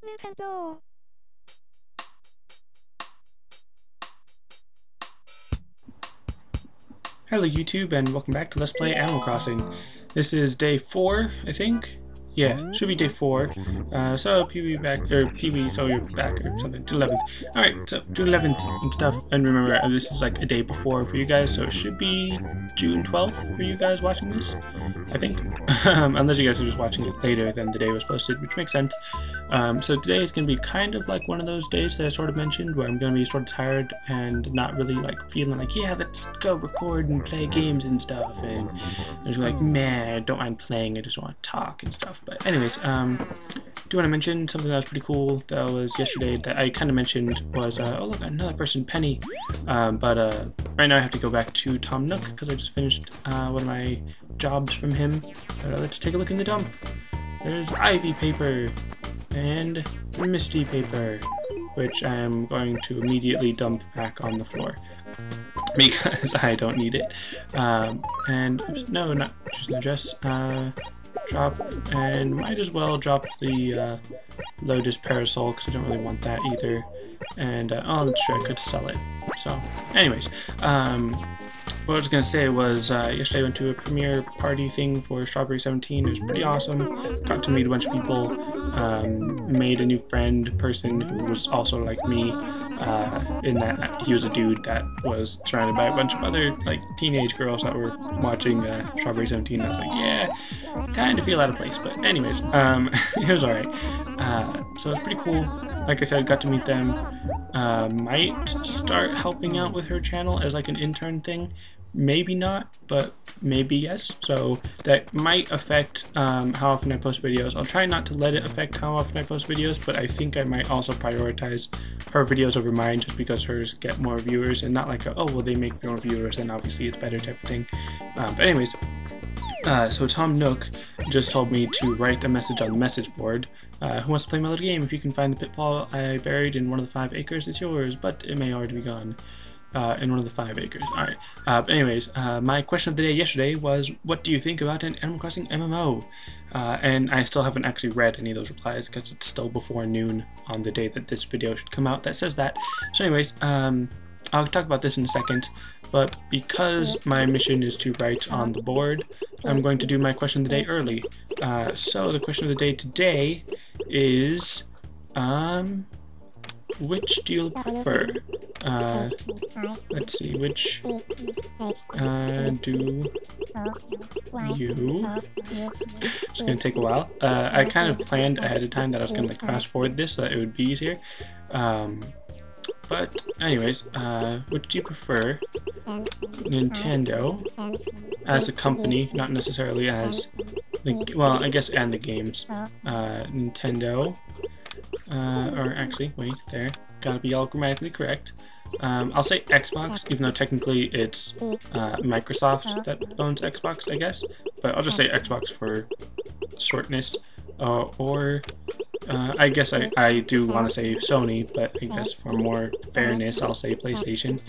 Nintendo. Hello YouTube and welcome back to Let's Play Animal Crossing. This is day 4, I think? Yeah, should be day 4. So PB back, or PB, so you're back or something, June 11th. Alright, so June 11th and stuff, and remember this is like a day before for you guys, so it should be June 12th for you guys watching this, I think. Unless you guys are just watching it later than the day was posted, which makes sense. So today is going to be kind of like one of those days that I sort of mentioned, where I'm going to be sort of tired and not really like feeling like, yeah, let's go record and play games and stuff, and I'm just like, man, I don't mind playing, I just want to talk and stuff. But anyways, do want to mention something that was pretty cool that was yesterday that I kind of mentioned was, oh look, another person, Penny, but right now I have to go back to Tom Nook because I just finished one of my jobs from him. Let's take a look in the dump. There's Ivy paper and Misty paper, which I am going to immediately dump back on the floor because I don't need it. And oops, no, not just an address. Drop, and might as well drop the Lotus Parasol because I don't really want that either. And oh, that's true, I could sell it. So, anyways, what I was gonna say was yesterday I went to a premiere party thing for Strawberry 17. It was pretty awesome. Got to meet a bunch of people. Made a new person who was also like me. In that he was a dude that was surrounded by a bunch of other like teenage girls that were watching Strawberry 17. I was like, yeah, kind of feel out of place, but anyways, it was alright. So it was pretty cool. Like I said, got to meet them. Might start helping out with her channel as like an intern thing. Maybe not, but maybe yes. So that might affect how often I post videos. I'll try not to let it affect how often I post videos, but I think I might also prioritize her videos over mine just because hers get more viewers and not like a, oh, well, they make more viewers and obviously it's better type of thing. But anyways, so Tom Nook just told me to write a message on the message board. Who wants to play my little game? If you can find the pitfall I buried in one of the 5 acres, it's yours, but it may already be gone. In one of the 5 acres. Alright. Anyways, my question of the day yesterday was, what do you think about an Animal Crossing MMO? And I still haven't actually read any of those replies because it's still before noon on the day that this video should come out that says that. So anyways, I'll talk about this in a second, but because my mission is to write on the board, I'm going to do my question of the day early. So the question of the day today is, which do you prefer? Let's see, which do you? It's gonna take a while. I kind of planned ahead of time that I was gonna like fast forward this so that it would be easier. But anyways, which do you prefer? Nintendo as a company, not necessarily as the, well, I guess, and the games. Nintendo. Or actually, wait, there. Gotta be all grammatically correct. I'll say Xbox, even though technically it's Microsoft that owns Xbox, I guess. But I'll just say Xbox for shortness. Or I guess I do want to say Sony, but I guess for more fairness, I'll say PlayStation.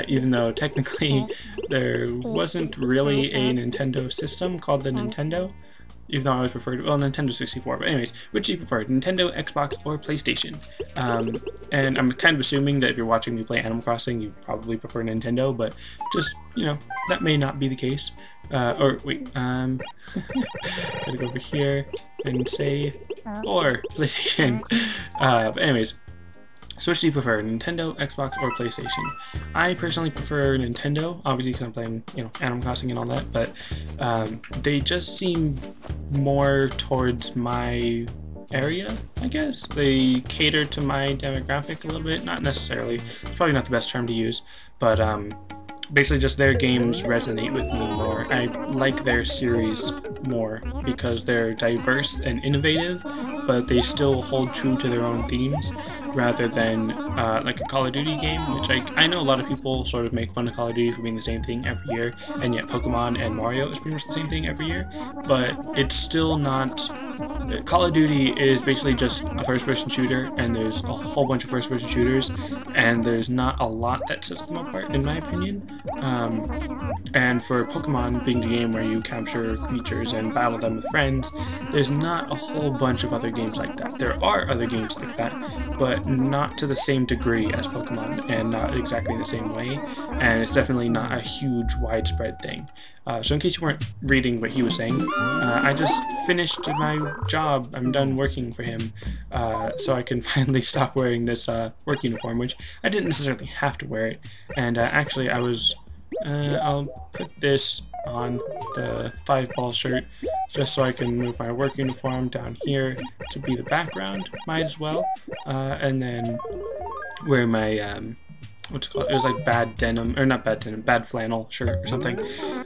Even though technically there wasn't really a Nintendo system called the Nintendo. Even though I always preferred, well, Nintendo 64, but anyways, which do you prefer, Nintendo, Xbox, or PlayStation? And I'm kind of assuming that if you're watching me play Animal Crossing, you probably prefer Nintendo, but just, you know, that may not be the case. Or, wait, gotta go over here and say, or PlayStation. But anyways, so which do you prefer, Nintendo, Xbox, or PlayStation? I personally prefer Nintendo, obviously because I'm playing, you know, Animal Crossing and all that, but they just seem more towards my area, I guess. They cater to my demographic a little bit, not necessarily, it's probably not the best term to use, but basically just their games resonate with me more. I like their series more because they're diverse and innovative, but they still hold true to their own themes, rather than like a Call of Duty game, which I know a lot of people sort of make fun of Call of Duty for being the same thing every year, and yet Pokemon and Mario is pretty much the same thing every year, but it's still not Call of Duty is basically just a first-person shooter, and there's a whole bunch of first-person shooters, and there's not a lot that sets them apart, in my opinion. And for Pokemon being the game where you capture creatures and battle them with friends, there's not a whole bunch of other games like that. There are other games like that, but not to the same degree as Pokemon, and not exactly the same way, and it's definitely not a huge, widespread thing. So in case you weren't reading what he was saying, I just finished my job. I'm done working for him, so I can finally stop wearing this work uniform, which I didn't necessarily have to wear it. And actually, I'll put this on the 5-ball shirt just so I can move my work uniform down here to be the background, might as well, and then wear my what's it called? It was like bad denim, or not bad denim, bad flannel shirt or something.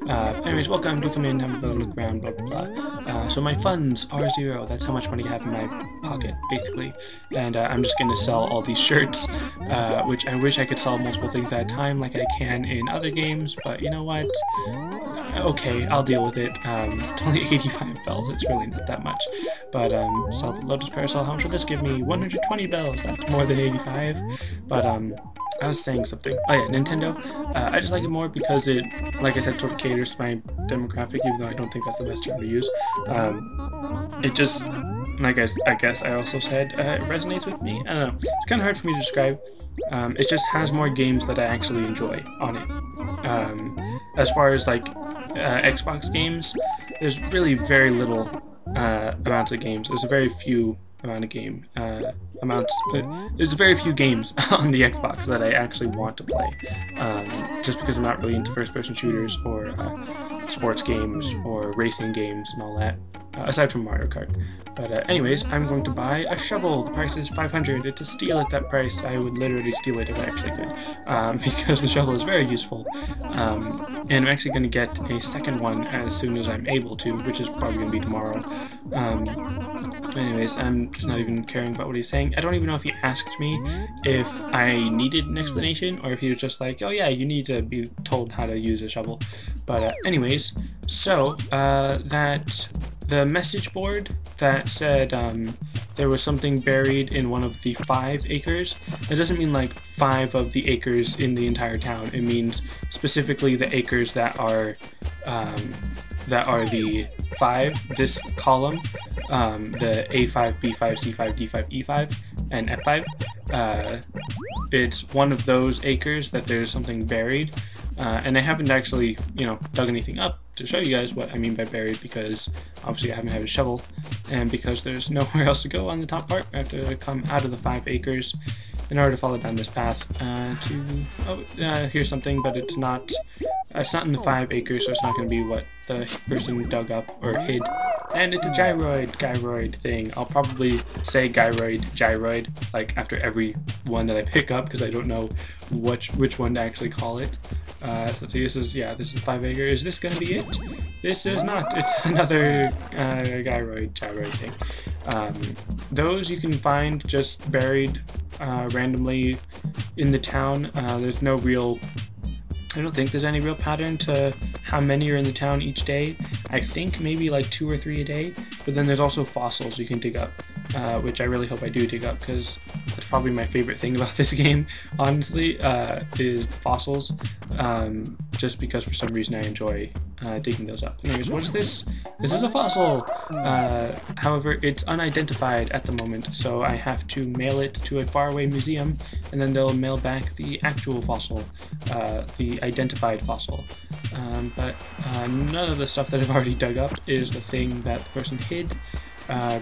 Anyways, welcome, do come in, have a look around, blah blah blah. So my funds are 0. That's how much money I have in my pocket, basically. And I'm just gonna sell all these shirts, which I wish I could sell multiple things at a time like I can in other games, but you know what? Okay, I'll deal with it. It's only 85 bells, it's really not that much. But sell the Lotus Parasol. How much will this give me? 120 bells, that's more than 85. But I was saying something. Oh yeah, Nintendo. I just like it more because it, like I said, sort of caters to my demographic, even though I don't think that's the best term to use. It just, like I guess I also said, it resonates with me. I don't know. It's kind of hard for me to describe. It just has more games that I actually enjoy on it. As far as like Xbox games, there's really very little amounts of games. There's a very few amount of game there's very few games on the Xbox that I actually want to play, just because I'm not really into first-person shooters or sports games or racing games and all that, aside from Mario Kart. But anyways, I'm going to buy a shovel. The price is 500. To steal at that price, I would literally steal it if I actually could, because the shovel is very useful. And I'm actually going to get a second one as soon as I'm able to, which is probably going to be tomorrow. Anyways, I'm just not even caring about what he's saying. I don't even know if he asked me if I needed an explanation, or if he was just like, oh yeah, you need to be told how to use a shovel. But anyways, so that the message board that said there was something buried in one of the 5 acres, it doesn't mean like 5 of the acres in the entire town. It means specifically the acres that are the 5, this column, the A5, B5, C5, D5, E5, and F5. It's one of those acres that there's something buried, and I haven't actually, dug anything up to show you guys what I mean by buried, because obviously I haven't had a shovel, and because there's nowhere else to go on the top part. I have to come out of the 5 acres in order to follow down this path here's something, but it's not in the 5 acres, so it's not going to be what the person dug up or hid. And it's a gyroid thing. I'll probably say gyroid, like after every one that I pick up, because I don't know which one to actually call it. So let's see, this is 5 acre. Is this going to be it? This is not. It's another gyroid thing. Those you can find just buried randomly in the town. There's no real... I don't think there's any real pattern to how many are in the town each day. I think maybe like 2 or 3 a day, but then there's also fossils you can dig up, which I really hope I do dig up, because that's probably my favorite thing about this game, honestly, is the fossils, just because for some reason I enjoy digging those up. Anyways, what is this? This is a fossil! However, it's unidentified at the moment, so I have to mail it to a faraway museum, and then they'll mail back the actual fossil, the identified fossil. But none of the stuff that I've already dug up is the thing that the person hid,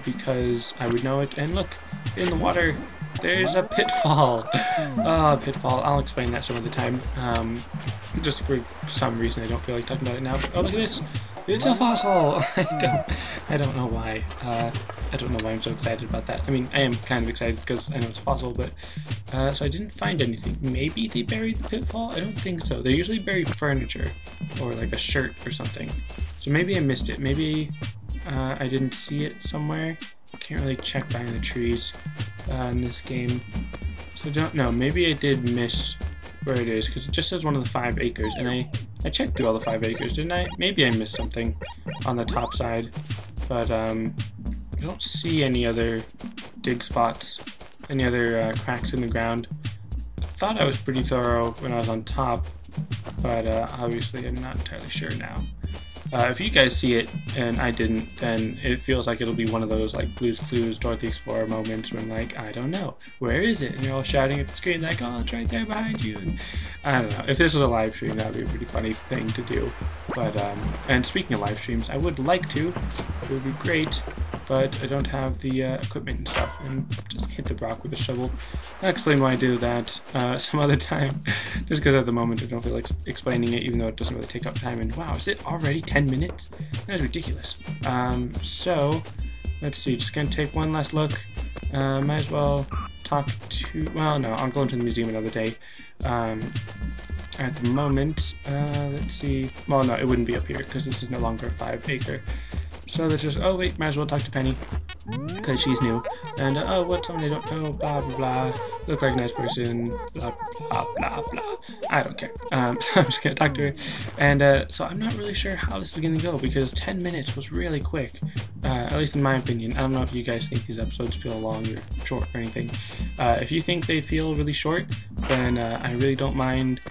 because I would know it. And look, in the water, there's a pitfall. Pitfall. I'll explain that some other time. Just for some reason I don't feel like talking about it now. But oh, look at this! It's a fossil! I don't know why. I don't know why I'm so excited about that. I mean, I am kind of excited because I know it's a fossil, but so I didn't find anything. Maybe they buried the pitfall? I don't think so. They usually bury furniture or like a shirt or something. So maybe I missed it. Maybe I didn't see it somewhere. I can't really check behind the trees in this game. So don't know. Maybe I did miss where it is, because it just says one of the 5 acres, and I checked through all the 5 acres, didn't I? Maybe I missed something on the top side, but I don't see any other dig spots, any other cracks in the ground. I thought I was pretty thorough when I was on top, but obviously I'm not entirely sure now. If you guys see it and I didn't, then it feels like it'll be one of those like Blue's Clues, Dorothy Explorer moments when like, I don't know, where is it? And you're all shouting at the screen like, oh, it's right there behind you. And I don't know, if this was a live stream, that would be a pretty funny thing to do. But, and speaking of live streams, I would like to, it would be great, but I don't have the equipment and stuff, and just hit the rock with a shovel. I'll explain why I do that some other time, just because at the moment I don't feel like explaining it, even though it doesn't really take up time. And wow, is it already 10 minutes? That is ridiculous. So, let's see, just gonna take one last look. Might as well talk to, well, no, I'll go into the museum another day. At the moment, let's see, well, no, it wouldn't be up here, because this is no longer a 5-acre. So let's just, oh wait, might as well talk to Penny, because she's new, and oh, what's someone I don't know, blah blah blah, look like a nice person, blah blah blah blah, I don't care. So I'm just gonna talk to her, and so I'm not really sure how this is gonna go, because 10 minutes was really quick, at least in my opinion. I don't know if you guys think these episodes feel long or short or anything. If you think they feel really short, then I really don't mind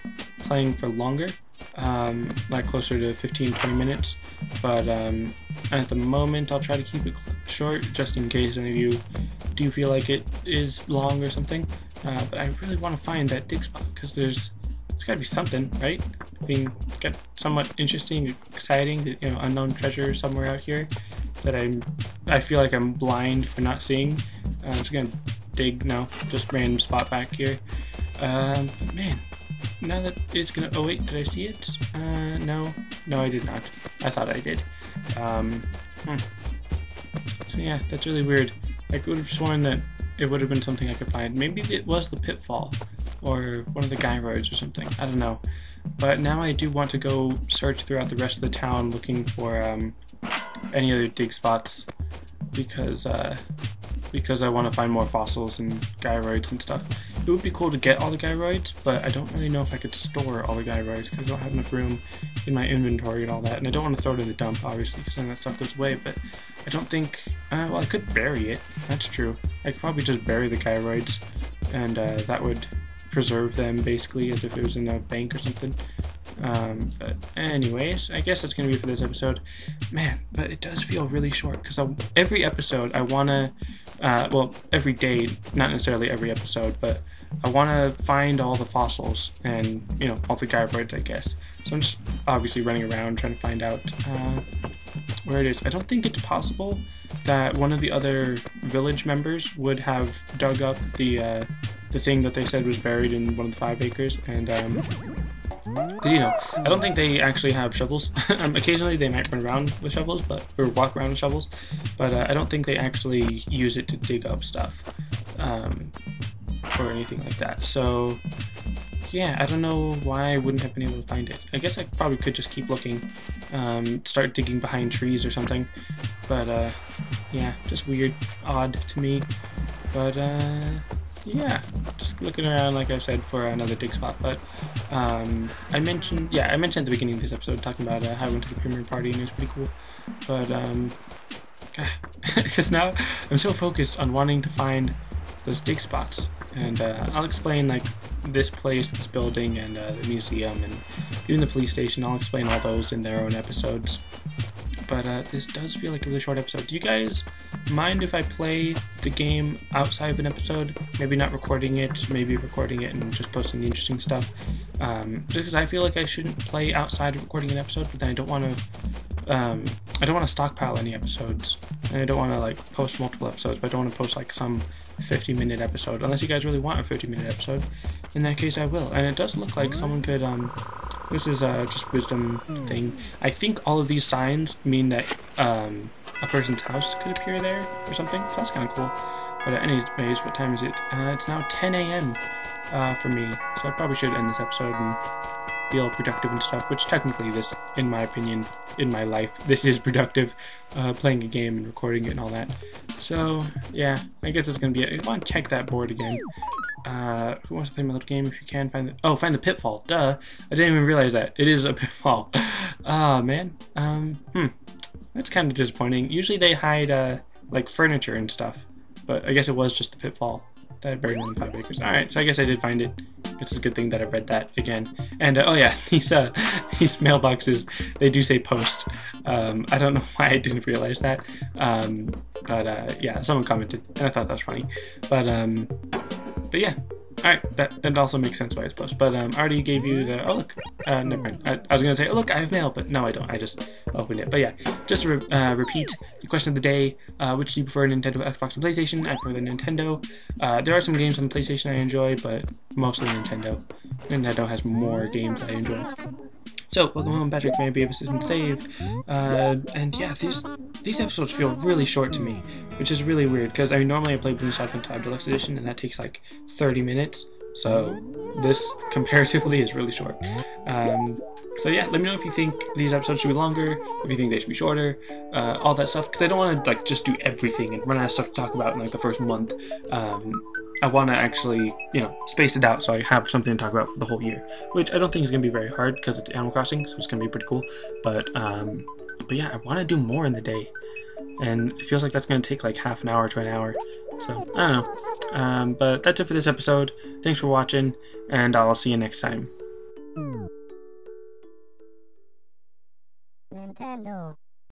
playing for longer, like closer to 15-20 minutes, but at the moment I'll try to keep it short, just in case any of you do feel like it is long or something. But I really want to find that dig spot, because there's got to be something, right? I mean, it's got somewhat interesting, exciting, you know, unknown treasure somewhere out here that I feel like I'm blind for not seeing. I'm just gonna dig now, just random spot back here. But man, now that it's gonna, oh wait, did I see it? No, I did not. I thought I did. So yeah, that's really weird. I could have sworn that it would have been something I could find. Maybe it was the pitfall, or one of the guy roads or something. I don't know. But now I do want to go search throughout the rest of the town looking for any other dig spots, because I want to find more fossils and gyroids and stuff. It would be cool to get all the gyroids, but I don't really know if I could store all the gyroids, because I don't have enough room in my inventory and all that, and I don't want to throw it in the dump, obviously, because then that stuff goes away. But I don't think, well, I could bury it, that's true. I could probably just bury the gyroids, and that would preserve them, basically, as if it was in a bank or something. But anyways, I guess that's going to be for this episode. Man, but it does feel really short, because every episode I want to, well, every day, not necessarily every episode, but I want to find all the fossils and, you know, all the gyroids, I guess. So I'm just obviously running around trying to find out where it is. I don't think it's possible that one of the other village members would have dug up the thing that they said was buried in one of the 5 acres, and you know, I don't think they actually have shovels. Occasionally they might run around with shovels, or walk around with shovels, but I don't think they actually use it to dig up stuff, or anything like that. So yeah, I don't know why I wouldn't have been able to find it. I guess I probably could just keep looking, start digging behind trees or something, but yeah, just weird, odd to me. But yeah, just looking around, like I said, for another dig spot. But I mentioned at the beginning of this episode, talking about how I went to the premiere party, and it was pretty cool. But because now I'm so focused on wanting to find those dig spots, and I'll explain like this place, this building, and the museum, and even the police station. I'll explain all those in their own episodes. But this does feel like a really short episode. Do you guys mind if I play the game outside of an episode? Maybe not recording it, maybe recording it and just posting the interesting stuff. Just because I feel like I shouldn't play outside of recording an episode, but then I don't want to stockpile any episodes, and I don't want to like post multiple episodes, but I don't want to post like some 50-minute episode, unless you guys really want a 50-minute episode. In that case, I will. And it does look like someone could, this is just wisdom thing. I think all of these signs mean that a person's house could appear there or something, so that's kind of cool. But anyways, what time is it? It's now 10 a.m. For me, so I probably should end this episode and be all productive and stuff, which technically this, in my opinion, in my life, this is productive, playing a game and recording it and all that. So, yeah, I guess that's gonna be it. I want to check that board again. Who wants to play my little game? If you can, find the pitfall. Duh, I didn't even realize that. It is a pitfall. Oh, man. That's kind of disappointing. Usually they hide, like furniture and stuff. But I guess it was just the pitfall that I buried in 5 acres. Alright, so I guess I did find it. It's a good thing that I read that again. And oh yeah, these mailboxes, they do say post. I don't know why I didn't realize that. But yeah, someone commented, and I thought that was funny. But yeah. Alright, that also makes sense why it's post. But I already gave you the, oh look, never mind. I was going to say, oh look, I have mail, but no I don't, I just opened it. But yeah, just to repeat the question of the day, which do you prefer, Nintendo, Xbox, and PlayStation? I prefer the Nintendo. There are some games on the PlayStation I enjoy, but mostly Nintendo. Nintendo has more games I enjoy. So, welcome home, Patrick. May I be of assistance save? And yeah, these episodes feel really short to me, which is really weird, because I mean, normally I play Blue Side 5 Deluxe Edition, and that takes like 30 minutes, so this, comparatively, is really short. So yeah, let me know if you think these episodes should be longer, if you think they should be shorter, all that stuff, because I don't want to like just do everything and run out of stuff to talk about in like the first month. I want to actually, you know, space it out so I have something to talk about for the whole year, which I don't think is going to be very hard because it's Animal Crossing, so it's going to be pretty cool. But yeah, I want to do more in the day, and it feels like that's going to take like half an hour to an hour. So I don't know. But that's it for this episode. Thanks for watching, and I'll see you next time. Nintendo.